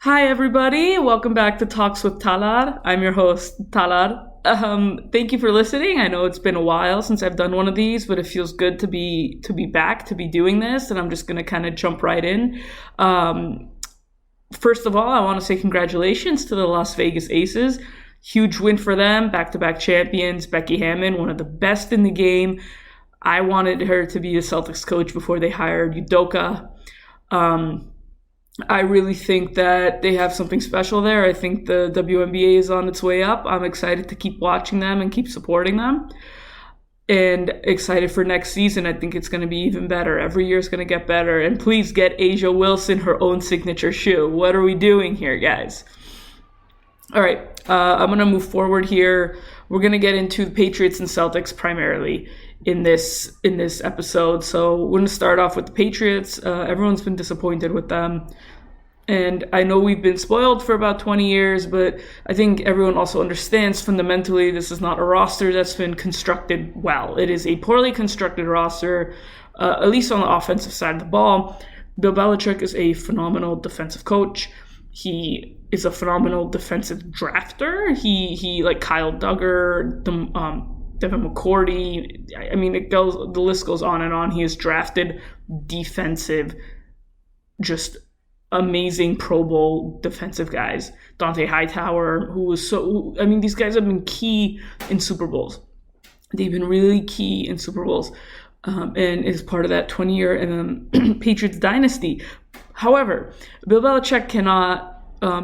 Hi, everybody. Welcome back to Talks with Talar. I'm your host, Talar. Thank you for listening. I know it's been a while since I've done one of these, but it feels good to be back, to be doing this, and I'm just going to kind of jump right in. Um, First of all, I want to say congratulations to the Las Vegas Aces. Huge win for them, back-to-back champions. Becky Hammon, one of the best in the game. I wanted her to be a Celtics coach before they hired Udoka. Um, I really think that they have something special there. I think the WNBA is on its way up. I'm excited to keep watching them and keep supporting them. And excited for next season. I think it's going to be even better. Every year is going to get better. And please get Asia Wilson her own signature shoe. What are we doing here, guys? All right, I'm going to move forward here. We're going to get into the Patriots and Celtics primarily in this episode. So we're going to start off with the Patriots. Everyone's been disappointed with them. And I know we've been spoiled for about 20 years, but I think everyone also understands fundamentally this is not a roster that's been constructed well. It is a poorly constructed roster, at least on the offensive side of the ball. Bill Belichick is a phenomenal defensive coach. He is a phenomenal defensive drafter. He like Kyle Duggar, Devin McCourty. I mean, the list goes on and on. He has drafted defensive, just amazing Pro Bowl defensive guys. Dante Hightower, these guys have been key in Super Bowls. They've been really key in Super Bowls, and is part of that 20-year Patriots dynasty. However, Bill Belichick cannot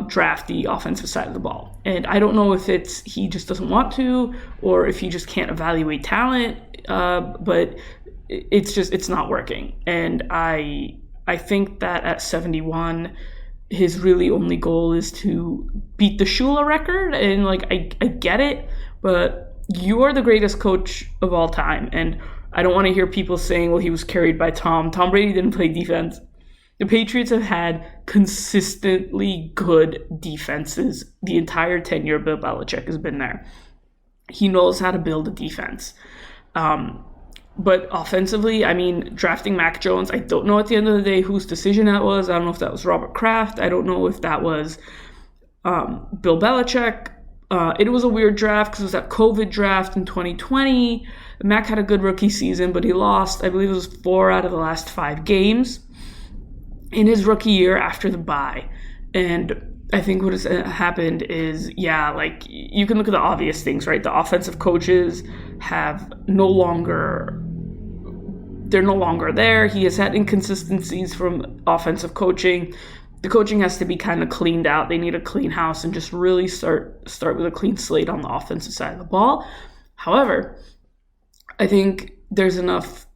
draft the offensive side of the ball. And I don't know if it's he just doesn't want to or if he just can't evaluate talent, but it's not working. And I think that at 71, his really only goal is to beat the Shula record. And I get it, but you are the greatest coach of all time. And I don't want to hear people saying, well, he was carried by Tom. Tom Brady didn't play defense. The Patriots have had consistently good defenses the entire tenure Bill Belichick has been there. He knows how to build a defense. But offensively, I mean, drafting Mac Jones, I don't know at the end of the day whose decision that was. I don't know if that was Robert Kraft. I don't know if that was Bill Belichick. It was a weird draft because it was that COVID draft in 2020. Mac had a good rookie season, but he lost, I believe it was 4 out of the last 5 games in his rookie year after the bye. And I think what has happened is, you can look at the obvious things, right? The offensive coaches they're no longer there. He has had inconsistencies from offensive coaching. The coaching has to be kind of cleaned out. They need a clean house and just really start with a clean slate on the offensive side of the ball. However, I think there's enough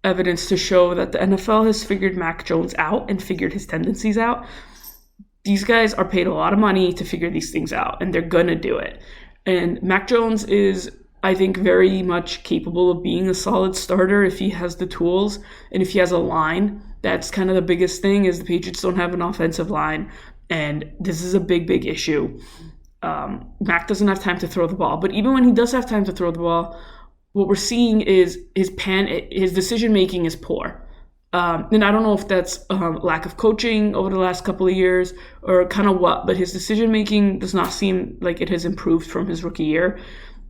evidence to show that the NFL has figured Mac Jones out and figured his tendencies out. These guys are paid a lot of money to figure these things out, and they're going to do it. And Mac Jones is, I think, very much capable of being a solid starter if he has the tools and if he has a line. That's kind of the biggest thing is the Patriots don't have an offensive line, and this is a big, big issue. Mac doesn't have time to throw the ball, but even when he does have time to throw the ball, what we're seeing is his decision-making is poor. And I don't know if that's lack of coaching over the last couple of years or kind of what, but his decision-making does not seem like it has improved from his rookie year.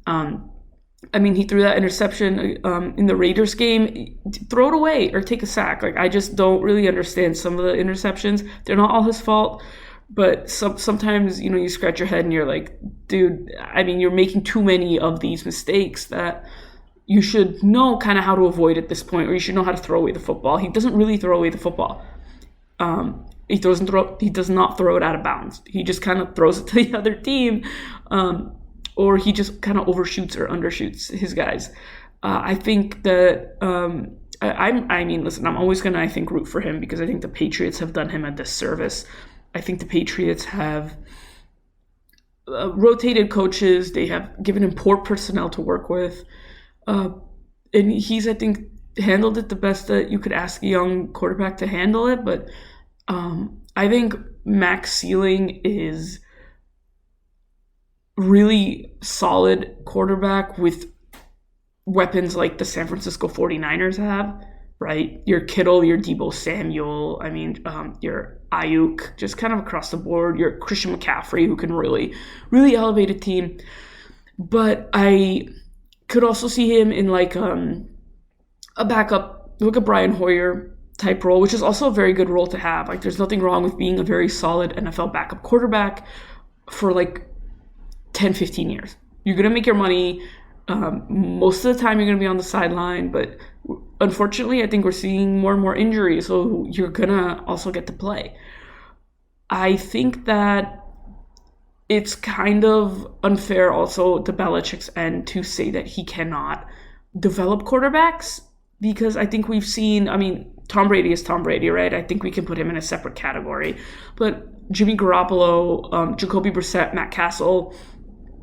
He threw that interception in the Raiders game. Throw it away or take a sack. I just don't really understand some of the interceptions. They're not all his fault, but sometimes, you scratch your head and you're like, dude, you're making too many of these mistakes that you should know kind of how to avoid at this point, or you should know how to throw away the football. He doesn't really throw away the football. He does not throw it out of bounds. He just kind of throws it to the other team, or he just kind of overshoots or undershoots his guys. I think that listen, I'm always gonna root for him because I think the Patriots have done him a disservice. I think the Patriots have rotated coaches. They have given him poor personnel to work with. And he's, I think, handled it the best that you could ask a young quarterback to handle it. But I think Mac's ceiling is really solid quarterback with weapons like the San Francisco 49ers have. right? Your Kittle, your Debo Samuel, your Ayuk, just kind of across the board. Your Christian McCaffrey, who can really, really elevate a team. But I could also see him in like a backup, look at Brian Hoyer type role, which is also a very good role to have. Like, there's nothing wrong with being a very solid NFL backup quarterback for like 10, 15 years. You're going to make your money. Most of the time you're going to be on the sideline, but unfortunately I think we're seeing more and more injuries, so you're going to also get to play. I think that it's kind of unfair also to Belichick's end to say that he cannot develop quarterbacks, because I think we've seen, Tom Brady is Tom Brady, right? I think we can put him in a separate category. But Jimmy Garoppolo, Jacoby Brissett, Matt Castle,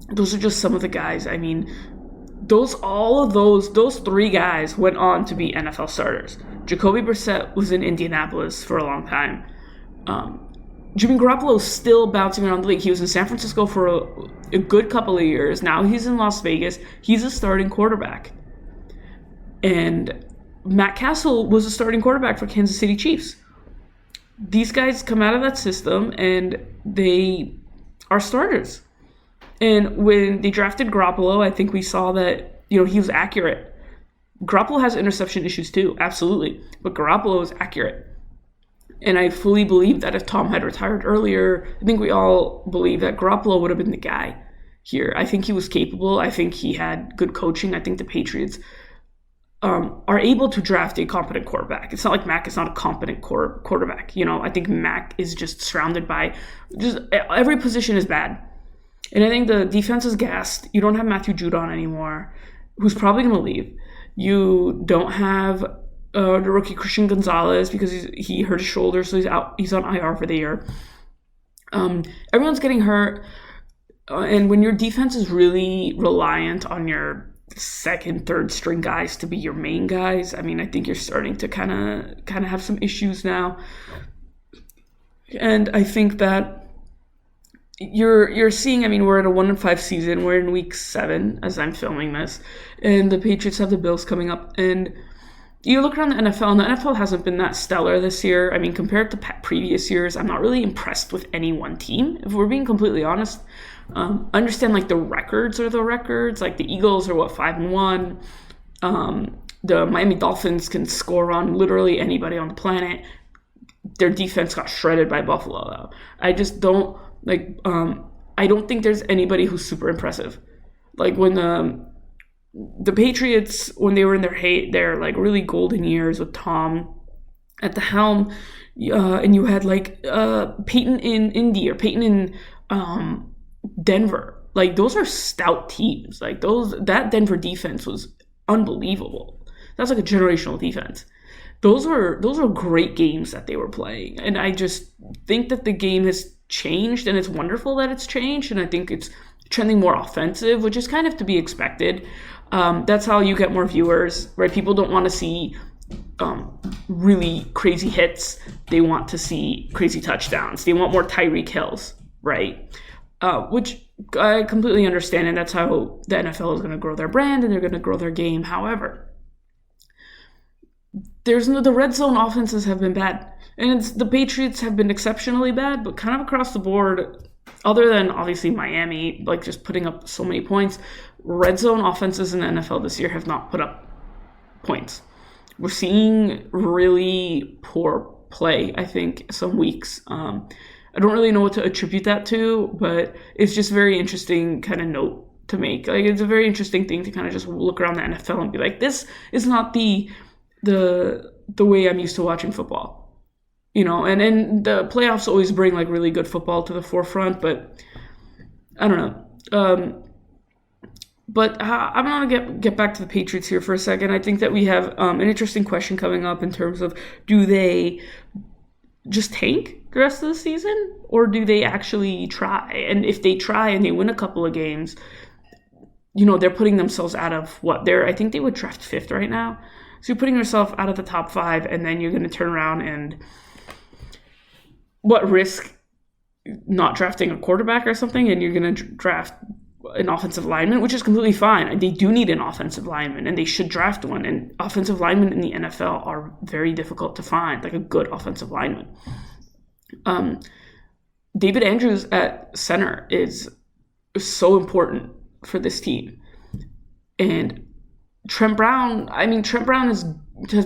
those are just some of the guys. Those three guys went on to be NFL starters. Jacoby Brissett was in Indianapolis for a long time. Jimmy Garoppolo is still bouncing around the league. He was in San Francisco for a good couple of years. Now he's in Las Vegas. He's a starting quarterback. And Matt Castle was a starting quarterback for Kansas City Chiefs. These guys come out of that system and they are starters. And when they drafted Garoppolo, I think we saw that, he was accurate. Garoppolo has interception issues too, absolutely. But Garoppolo is accurate. And I fully believe that if Tom had retired earlier, I think we all believe that Garoppolo would have been the guy here. I think he was capable. I think he had good coaching. I think the Patriots are able to draft a competent quarterback. It's not like Mac is not a competent quarterback. I think Mac is just surrounded by just every position is bad. And I think the defense is gassed. You don't have Matthew Judon anymore, who's probably going to leave. You don't have the rookie Christian Gonzalez because he hurt his shoulder, so he's out. He's on IR for the year. Everyone's getting hurt. And when your defense is really reliant on your second, third string guys to be your main guys, I think you're starting to kind of have some issues now. And I think that you're seeing, we're at a 1-5 season. We're in week 7 as I'm filming this, and the Patriots have the Bills coming up. And you look around the NFL, and the NFL hasn't been that stellar this year. Compared to previous years, I'm not really impressed with any one team, if we're being completely honest. I understand like the records are the records. Like the Eagles are 5-1. The Miami Dolphins can score on literally anybody on the planet. Their defense got shredded by Buffalo, though. I just don't I don't think there's anybody who's super impressive. Like when the Patriots, when they were in their like really golden years with Tom at the helm, and you had like Peyton in Indy or Peyton in Denver. Like those are stout teams. Like that Denver defense was unbelievable. That's like a generational defense. Those were great games that they were playing. And I just think that the game has changed, and it's wonderful that it's changed, and I think it's trending more offensive, which is kind of to be expected. That's how you get more viewers, right? People don't want to see really crazy hits. They want to see crazy touchdowns. They want more Tyreek Hills, right? Which I completely understand, and that's how the NFL is going to grow their brand, and they're going to grow their game. However, the red zone offenses have been bad, and the Patriots have been exceptionally bad, but kind of across the board, other than obviously Miami, like just putting up so many points, red zone offenses in the NFL this year have not put up points. We're seeing really poor play, I think, some weeks. I don't really know what to attribute that to, but it's just very interesting kind of note to make. Like it's a very interesting thing to kind of just look around the NFL and be like, this is not the way I'm used to watching football. And the playoffs always bring like really good football to the forefront, but I don't know. But I'm going to get back to the Patriots here for a second. I think that we have an interesting question coming up in terms of, do they just tank the rest of the season, or do they actually try? And if they try and they win a couple of games, they're putting themselves out of I think they would draft 5th right now. So you're putting yourself out of the top 5, and then you're going to turn around and risk not drafting a quarterback or something, and you're going to draft an offensive lineman, which is completely fine. They do need an offensive lineman, and they should draft one. And offensive linemen in the NFL are very difficult to find, like a good offensive lineman. David Andrews at center is so important for this team. And Trent Brown has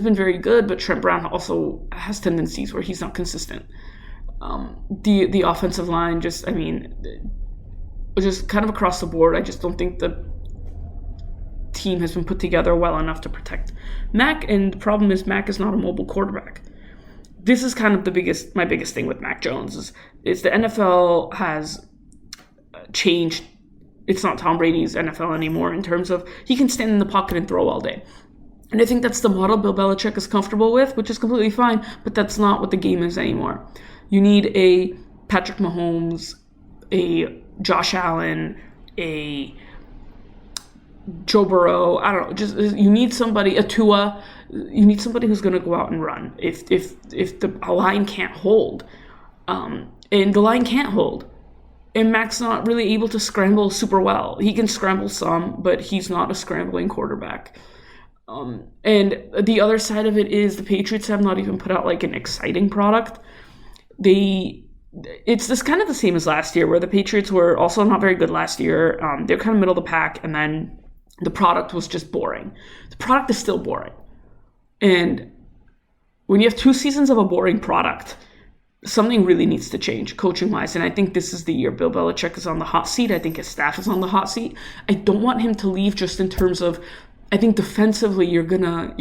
been very good, but Trent Brown also has tendencies where he's not consistent. The offensive line just kind of across the board, I just don't think the team has been put together well enough to protect Mac, and the problem is Mac is not a mobile quarterback. This is kind of my biggest thing with Mac Jones is the NFL has changed. It's not Tom Brady's NFL anymore in terms of he can stand in the pocket and throw all day. And I think that's the model Bill Belichick is comfortable with, which is completely fine, but that's not what the game is anymore. You need a Patrick Mahomes, a Josh Allen, a Joe Burrow. I don't know. Just you need somebody, a Tua. You need somebody who's going to go out and run. If the line can't hold, and the line can't hold, and Mac's not really able to scramble super well. He can scramble some, but he's not a scrambling quarterback. And the other side of it is the Patriots have not even put out like an exciting product. It's this kind of the same as last year, where the Patriots were also not very good last year. They're kind of middle of the pack, and then the product was just boring. The product is still boring. And when you have 2 seasons of a boring product, something really needs to change coaching-wise. And I think this is the year Bill Belichick is on the hot seat. I think his staff is on the hot seat. I don't want him to leave just in terms of, I think defensively you're gonna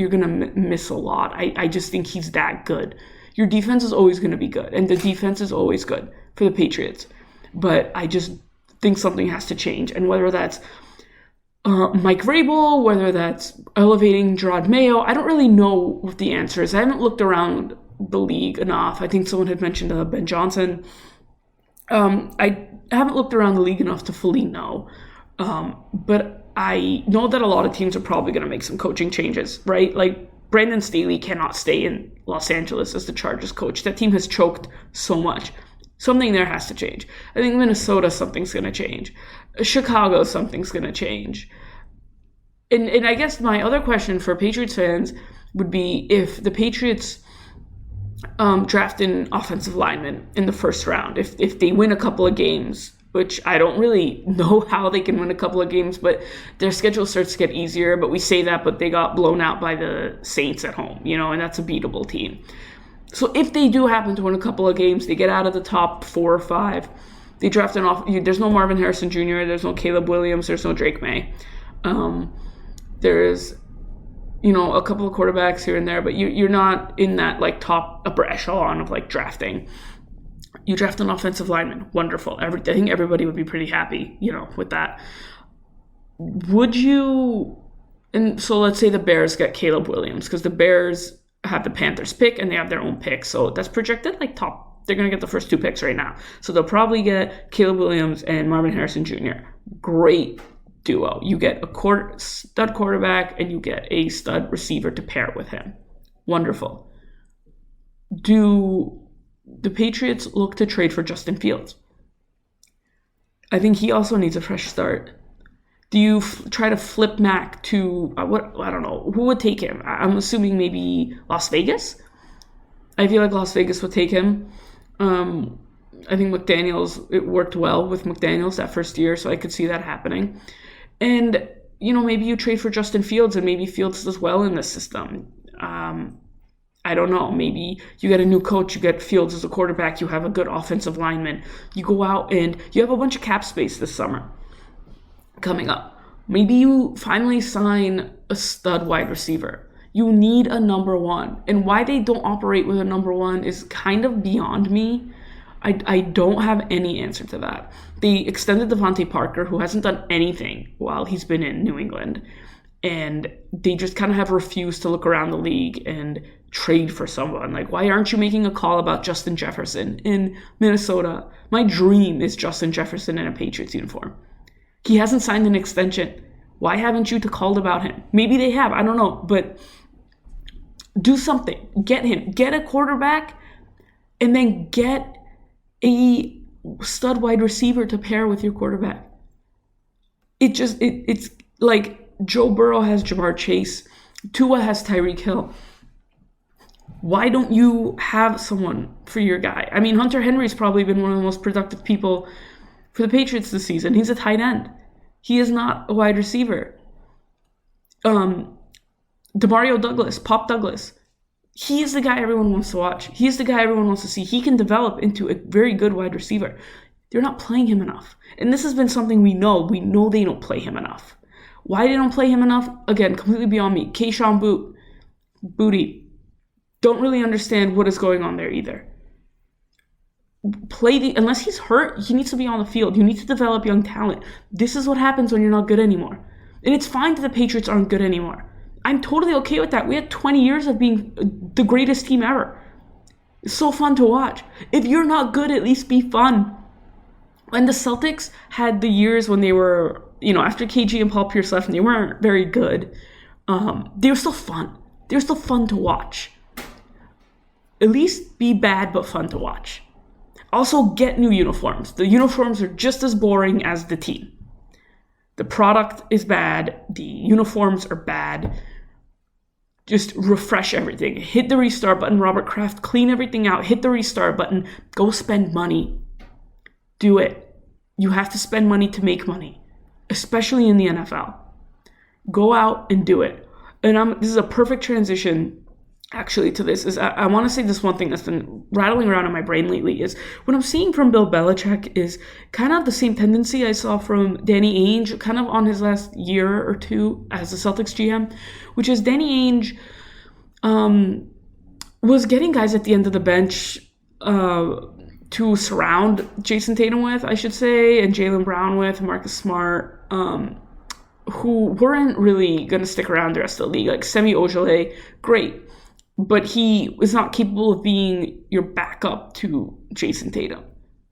miss a lot. I just think he's that good. Your defense is always going to be good, and the defense is always good for the Patriots. But I just think something has to change, and whether that's Mike Vrabel, whether that's elevating Gerard Mayo, I don't really know what the answer is. I haven't looked around the league enough. I think someone had mentioned Ben Johnson. I haven't looked around the league enough to fully know, but I know that a lot of teams are probably going to make some coaching changes, right? Like Brandon Staley cannot stay in Los Angeles as the Chargers coach. That team has choked so much. Something there has to change. I think Minnesota, something's going to change. Chicago, something's going to change. And I guess my other question for Patriots fans would be if the Patriots draft an offensive lineman in the first round, if they win a couple of games, which I don't really know how they can win a couple of games, but their schedule starts to get easier. But we say that, but they got blown out by the Saints at home, and that's a beatable team. So if they do happen to win a couple of games, they get out of the top 4 or 5, they draft there's no Marvin Harrison Jr., there's no Caleb Williams, there's no Drake May. There's, a couple of quarterbacks here and there, but you're not in that like top upper echelon of like drafting. You draft an offensive lineman, wonderful. I think everybody would be pretty happy, with that. Would you? And so let's say the Bears get Caleb Williams, because the Bears have the Panthers pick and they have their own pick, so that's projected like top. They're gonna get the first 2 picks right now, so they'll probably get Caleb Williams and Marvin Harrison Jr. Great duo. You get a stud quarterback and you get a stud receiver to pair with him. Wonderful. Do the Patriots look to trade for Justin Fields? I think he also needs a fresh start. Do you try to flip Mac to I don't know, who would take him? I'm assuming maybe Las Vegas. I feel like Las Vegas would take him. I think it worked well with McDaniels that first year, so I could see that happening. And maybe you trade for Justin Fields, and maybe Fields does well in the system. I don't know. Maybe you get a new coach, you get Fields as a quarterback, you have a good offensive lineman. You go out and you have a bunch of cap space this summer coming up. Maybe you finally sign a stud wide receiver. You need a number 1. And why they don't operate with a number 1 is kind of beyond me. I don't have any answer to that. They extended Devontae Parker, who hasn't done anything while he's been in New England. And they just kind of have refused to look around the league and trade for someone. Like, why aren't you making a call about Justin Jefferson in Minnesota? My dream is Justin Jefferson in a Patriots uniform. He hasn't signed an extension. Why haven't you called about him? Maybe they have. I don't know. But do something. Get him. Get a quarterback, and then get a stud wide receiver to pair with your quarterback. It's like Joe Burrow has Jamar Chase, Tua has Tyreek Hill. Why don't you have someone for your guy? I mean, Hunter Henry's probably been one of the most productive people for the Patriots this season. He's a tight end. He is not a wide receiver. Demario Douglas, Pop Douglas. He is the guy everyone wants to watch. He is the guy everyone wants to see. He can develop into a very good wide receiver. They're not playing him enough. And this has been something we know. We know they don't play him enough. Why they don't play him enough? Again, completely beyond me. Keyshawn Booty. Don't really understand what is going on there either. Unless he's hurt, he needs to be on the field. You need to develop young talent. This is what happens when you're not good anymore. And it's fine that the Patriots aren't good anymore. I'm totally okay with that. We had 20 years of being the greatest team ever. It's so fun to watch. If you're not good, at least be fun. When the Celtics had the years when they were, after KG and Paul Pierce left and they weren't very good, they were still fun. They were still fun to watch. At least be bad but fun to watch. Also, get new uniforms. The uniforms are just as boring as the team. The product is bad. The uniforms are bad. Just refresh everything. Hit the restart button, Robert Kraft. Clean everything out. Hit the restart button. Go spend money. Do it. You have to spend money to make money, especially in the NFL. Go out and do it. And this is a perfect transition, actually, to this. I want to say this one thing that's been rattling around in my brain lately is what I'm seeing from Bill Belichick is kind of the same tendency I saw from Danny Ainge kind of on his last year or two as the Celtics GM, which is Danny Ainge was getting guys at the end of the bench to surround Jason Tatum with, I should say, and Jaylen Brown with, Marcus Smart, who weren't really going to stick around the rest of the league. Like Semi Ojeleye, great. But he was not capable of being your backup to Jason Tatum.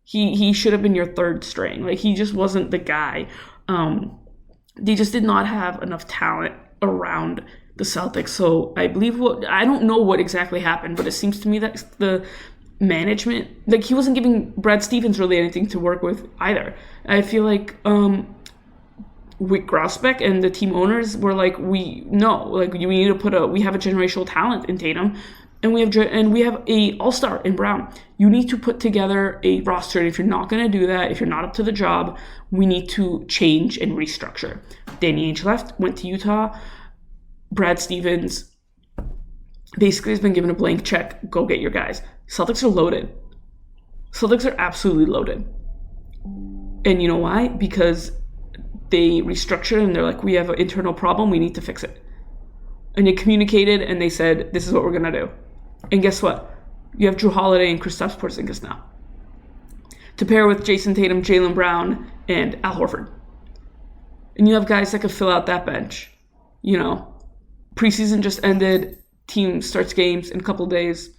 He should have been your third string. Like, he just wasn't the guy. They just did not have enough talent around the Celtics. So I believe I don't know what exactly happened, but it seems to me that the management, like, he wasn't giving Brad Stevens really anything to work with either. I feel like Wick Grosbeck and the team owners were like, we need to we have a generational talent in Tatum, and we have a all-star in Brown. You need to put together a roster, and if you're not going to do that, if you're not up to the job, we need to change and restructure. Danny Ainge left, went to Utah. Brad Stevens basically has been given a blank check. Go get your guys. Celtics are loaded. Celtics are absolutely loaded. And you know why? Because they restructured and they're like, we have an internal problem, we need to fix it. And they communicated and they said, this is what we're going to do. And guess what? You have Drew Holiday and Kristaps Porzingis now, to pair with Jason Tatum, Jaylen Brown, and Al Horford. And you have guys that could fill out that bench. Preseason just ended. Team starts games in a couple days.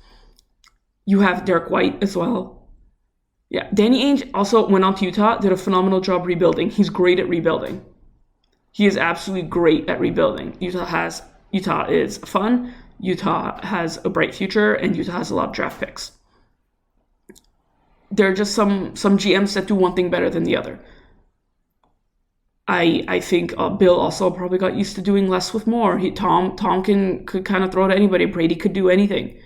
You have Derek White as well. Yeah, Danny Ainge also went out to Utah, did a phenomenal job rebuilding. He's great at rebuilding. He is absolutely great at rebuilding. Utah is fun. Utah has a bright future, and Utah has a lot of draft picks. There are just some GMs that do one thing better than the other. I think Bill also probably got used to doing less with more. Tom could kind of throw to anybody. Brady could do anything.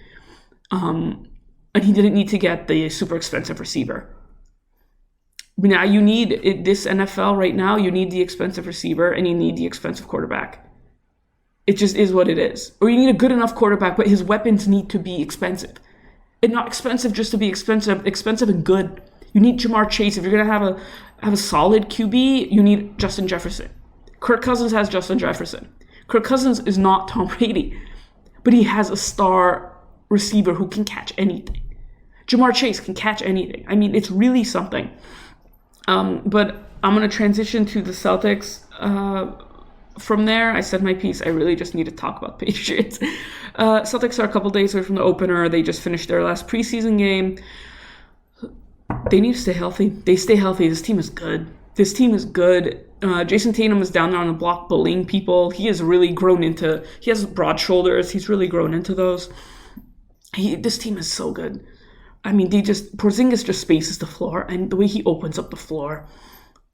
And he didn't need to get the super expensive receiver. But now you need, this NFL right now, you need the expensive receiver and you need the expensive quarterback. It just is what it is. Or you need a good enough quarterback, but his weapons need to be expensive. And not expensive just to be expensive and good. You need Jamar Chase. If you're going to have a solid QB, you need Justin Jefferson. Kirk Cousins has Justin Jefferson. Kirk Cousins is not Tom Brady, but he has a star receiver who can catch anything. Jamar Chase can catch anything. I mean, it's really something. But I'm going to transition to the Celtics. From there, I said my piece. I really just need to talk about the Patriots. Celtics are a couple days away from the opener. They just finished their last preseason game. They need to stay healthy. They stay healthy. This team is good. Jason Tatum is down there on the block bullying people. He has really grown into, he has broad shoulders. He's really grown into those. This team is so good. I mean, Porzingis just spaces the floor, and the way he opens up the floor,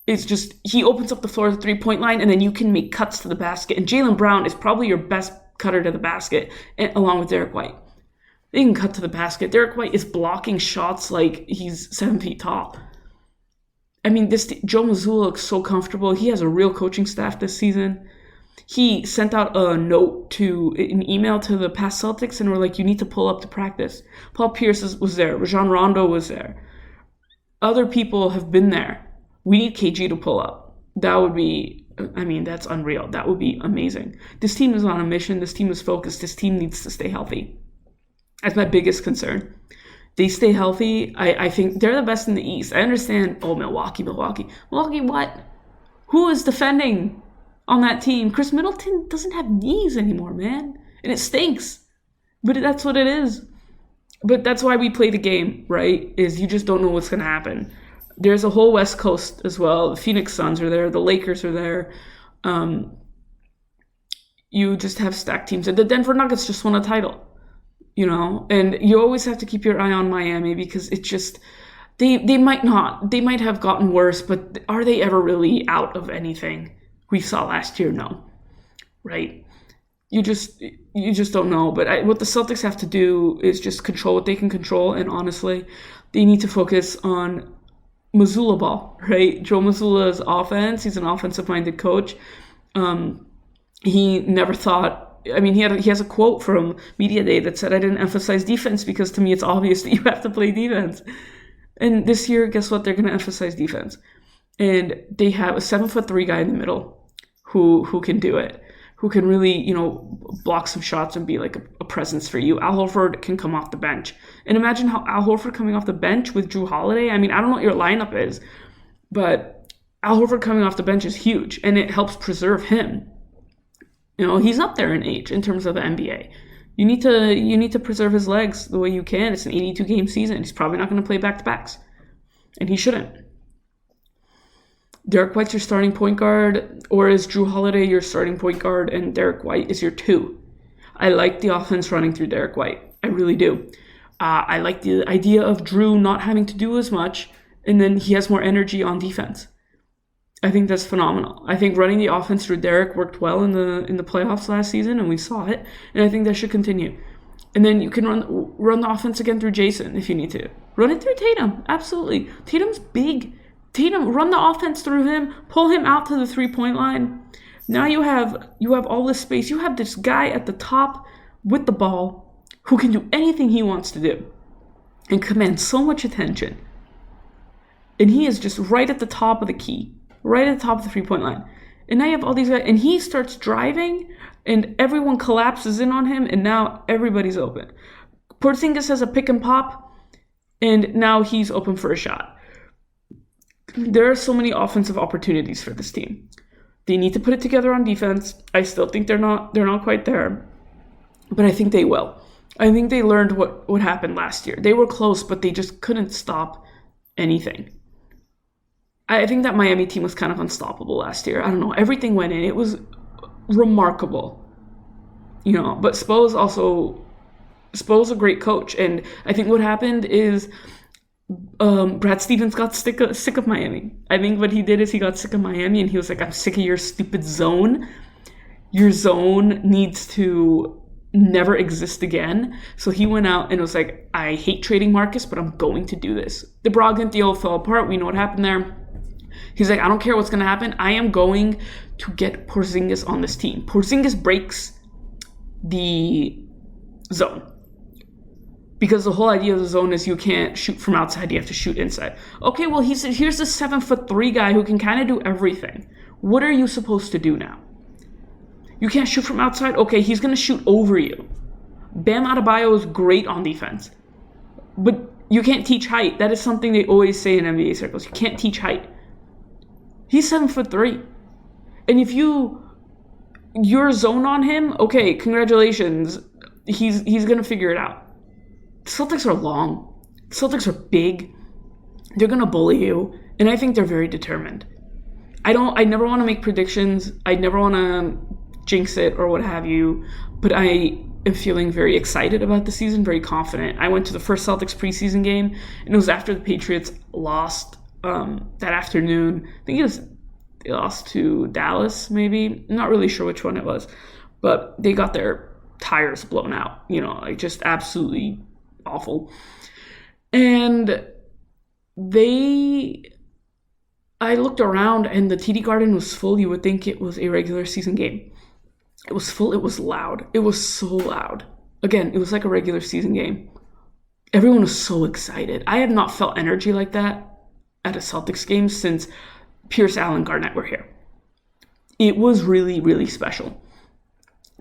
It's just, he opens up the floor at the 3-point line, and then you can make cuts to the basket. And Jaylen Brown is probably your best cutter to the basket, along with Derek White. They can cut to the basket. Derek White is blocking shots like he's 7 feet tall. I mean, Joe Mazzulla looks so comfortable. He has a real coaching staff this season. He sent out an email to the past Celtics, and were like, you need to pull up to practice. Paul Pierce was there. Rajon Rondo was there. Other people have been there. We need KG to pull up. That would be, that's unreal. That would be amazing. This team is on a mission. This team is focused. This team needs to stay healthy. That's my biggest concern. They stay healthy. I think they're the best in the East. I understand, Milwaukee. Milwaukee what? Who is defending on that team? Chris Middleton doesn't have knees anymore, man. And it stinks. But that's what it is. But that's why we play the game, right? Is you just don't know what's going to happen. There's a whole West Coast as well. The Phoenix Suns are there. The Lakers are there. You just have stacked teams. And the Denver Nuggets just won a title, And you always have to keep your eye on Miami because it's just, they might not. They might have gotten worse, but are they ever really out of anything we saw last year? No. Right? You just don't know. But what the Celtics have to do is just control what they can control. And honestly, they need to focus on Mazzulla ball, right? Joe Mazzulla's offense. He's an offensive-minded coach. He never thought. He has a quote from Media Day that said, "I didn't emphasize defense because to me it's obvious that you have to play defense." And this year, guess what? They're going to emphasize defense, and they have a 7'3" guy in the middle who can do it, who can really block some shots and be like a presence for you. Al Horford can come off the bench. And imagine how Al Horford coming off the bench with Jrue Holiday. I don't know what your lineup is, but Al Horford coming off the bench is huge, and it helps preserve him. He's up there in age in terms of the NBA. You need to preserve his legs the way you can. It's an 82-game season. He's probably not going to play back-to-backs, and he shouldn't. Derek White's your starting point guard, or is Jrue Holiday your starting point guard and Derek White is your 2? I like the offense running through Derek White. I really do. I like the idea of Jrue not having to do as much, and then he has more energy on defense. I think that's phenomenal. I think running the offense through Derek worked well in the playoffs last season, and we saw it, and I think that should continue. And then you can run the offense again through Jason if you need to. Run it through Tatum, absolutely. Tatum's big. Tatum, run the offense through him, pull him out to the 3-point line. Now you have all this space. You have this guy at the top with the ball who can do anything he wants to do and command so much attention. And he is just right at the top of the key, right at the top of the 3-point line. And now you have all these guys, and he starts driving, and everyone collapses in on him, and now everybody's open. Porzingis has a pick and pop, and now he's open for a shot. There are so many offensive opportunities for this team. They need to put it together on defense. I still think they're not quite there, but I think they will. I think they learned what happened last year. They were close, but they just couldn't stop anything. I think that Miami team was kind of unstoppable last year. I don't know. Everything went in. It was remarkable. But Spo's a great coach, and I think what happened is Brad Stevens got sick of Miami. I think what he did is he got sick of Miami, and he was like, I'm sick of your stupid zone. Your zone needs to never exist again. So he went out and was like, I hate trading Marcus, but I'm going to do this. The Brogdon deal fell apart. We know what happened there. He's like, I don't care what's going to happen. I am going to get Porzingis on this team. Porzingis breaks the zone. Because the whole idea of the zone is you can't shoot from outside, you have to shoot inside. Okay, well, here's the 7'3" guy who can kind of do everything. What are you supposed to do now? You can't shoot from outside? Okay, he's going to shoot over you. Bam Adebayo is great on defense. But you can't teach height. That is something they always say in NBA circles. You can't teach height. He's 7'3". And if you're zone on him, okay, congratulations. He's going to figure it out. Celtics are long. Celtics are big. They're going to bully you. And I think they're very determined. I never want to make predictions. I never want to jinx it or what have you. But I am feeling very excited about the season, very confident. I went to the first Celtics preseason game, and it was after the Patriots lost that afternoon. I think they lost to Dallas, maybe. I'm not really sure which one it was, but they got their tires blown out, like just absolutely awful. And I looked around and the TD Garden was full. You would think it was a regular season game. It was full. It was loud. It was so loud. Again, it was like a regular season game. Everyone was so excited. I have not felt energy like that at a Celtics game since Pierce, Allen, Garnett were here. It was really, really special.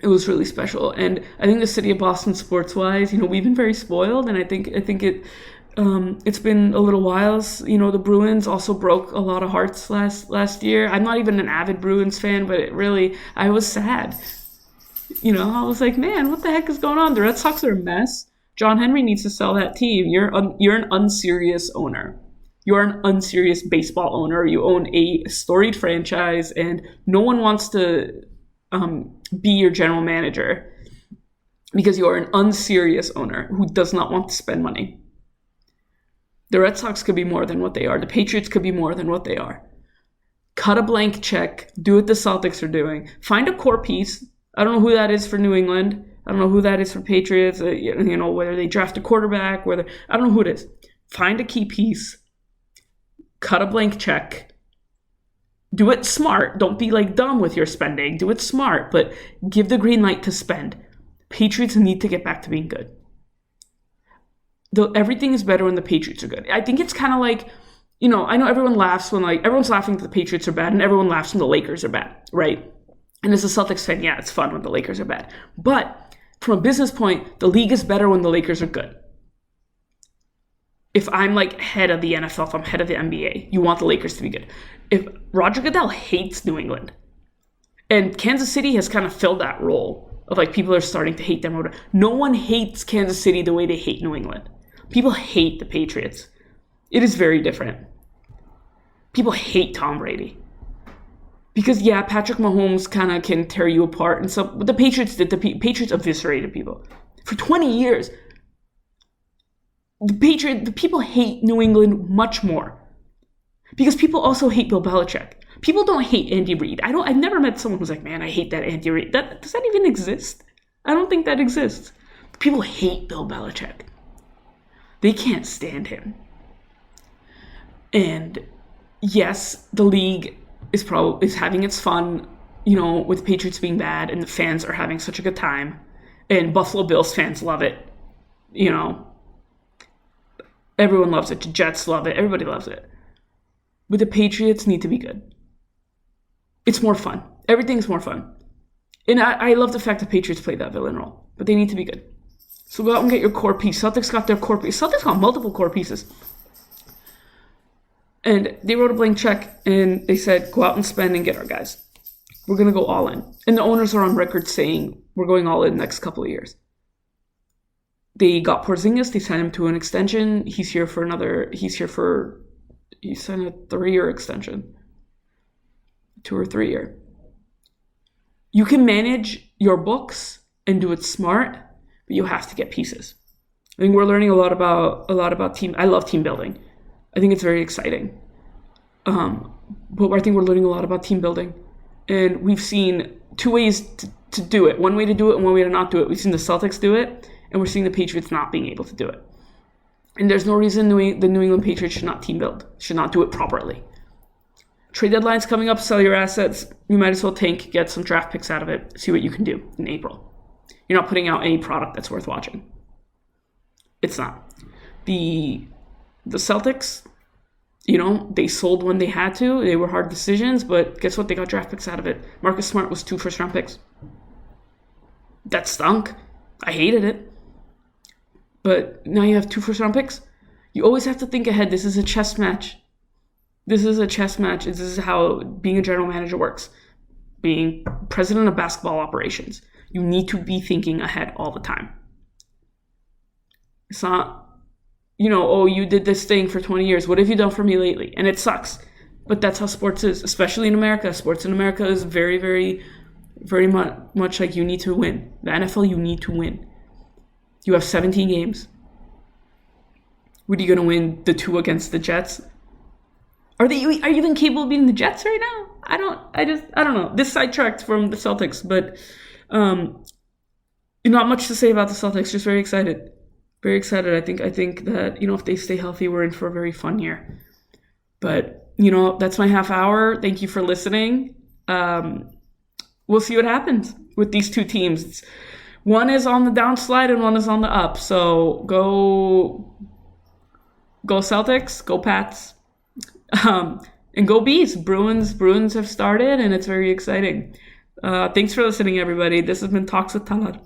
It was really special. And I think the city of Boston, sports-wise, we've been very spoiled. And I think it's been a little while. The Bruins also broke a lot of hearts last year. I'm not even an avid Bruins fan, but I was sad. I was like, man, what the heck is going on? The Red Sox are a mess. John Henry needs to sell that team. You're an unserious owner. You're an unserious baseball owner. You own a storied franchise, and no one wants to be your general manager because you are an unserious owner who does not want to spend money. The Red Sox could be more than what they are. The Patriots could be more than what they are. Cut a blank check. Do what the Celtics are doing. Find a core piece. I don't know who that is for New England. I don't know who that is for Patriots. Whether they draft a quarterback, I don't know who it is. Find a key piece. Cut a blank check. Do it smart. Don't be dumb with your spending. Do it smart, but give the green light to spend. Patriots need to get back to being good. Everything is better when the Patriots are good. I think it's kind of like, I know everyone laughs when everyone's laughing that the Patriots are bad, and everyone laughs when the Lakers are bad, right? And as a Celtics fan, yeah, it's fun when the Lakers are bad. But from a business point, the league is better when the Lakers are good. If I'm head of the NFL, if I'm head of the NBA, you want the Lakers to be good. If Roger Goodell hates New England, and Kansas City has kind of filled that role of people are starting to hate them. No one hates Kansas City the way they hate New England. People hate the Patriots. It is very different. People hate Tom Brady. Because, yeah, Patrick Mahomes kind of can tear you apart. And so what the Patriots did, the Patriots eviscerated people. For 20 years, the people hate New England much more. Because people also hate Bill Belichick. People don't hate Andy Reid. I've never met someone who's like, man, I hate that Andy Reid. Does that even exist? I don't think that exists. People hate Bill Belichick. They can't stand him. And yes, the league is having its fun, with Patriots being bad, and the fans are having such a good time. And Buffalo Bills fans love it. Everyone loves it. The Jets love it. Everybody loves it. But the Patriots need to be good. It's more fun. Everything's more fun. And I love the fact that Patriots play that villain role. But they need to be good. So go out and get your core piece. Celtics got their core piece. Celtics got multiple core pieces. And they wrote a blank check and they said, go out and spend and get our guys. We're going to go all in. And the owners are on record saying, we're going all in the next couple of years. They got Porzingis. They signed him to an extension. He signed a 3-year extension. 2 or 3 year. You can manage your books and do it smart, but you have to get pieces. I think we're learning a lot about team. I love team building. I think it's very exciting. But I think we're learning a lot about team building. And we've seen 2 ways to do it. One way to do it and one way to not do it. We've seen the Celtics do it, and we're seeing the Patriots not being able to do it. And there's no reason the New England Patriots should not team build, should not do it properly. Trade deadline's coming up, sell your assets. You might as well tank, get some draft picks out of it, see what you can do in April. You're not putting out any product that's worth watching. It's not. The Celtics, they sold when they had to. They were hard decisions, but guess what? They got draft picks out of it. Marcus Smart was 2 first-round picks. That stunk. I hated it. But now you have 2 first-round picks. You always have to think ahead. This is a chess match. This is how being a general manager works. Being president of basketball operations. You need to be thinking ahead all the time. It's not, you did this thing for 20 years. What have you done for me lately? And it sucks. But that's how sports is, especially in America. Sports in America is very, very, very much like you need to win. The NFL, you need to win. You have 17 games. What are you going to win? The 2 against the Jets? Are they even capable of beating the Jets right now? I don't know. This sidetracked from the Celtics, but not much to say about the Celtics. Just very excited. Very excited. I think that, if they stay healthy, we're in for a very fun year. But, that's my half hour. Thank you for listening. We'll see what happens with these two teams. One is on the downslide and one is on the up. So go Celtics, go Pats, and go Bees. Bruins have started, and it's very exciting. Thanks for listening, everybody. This has been Talks with Talar.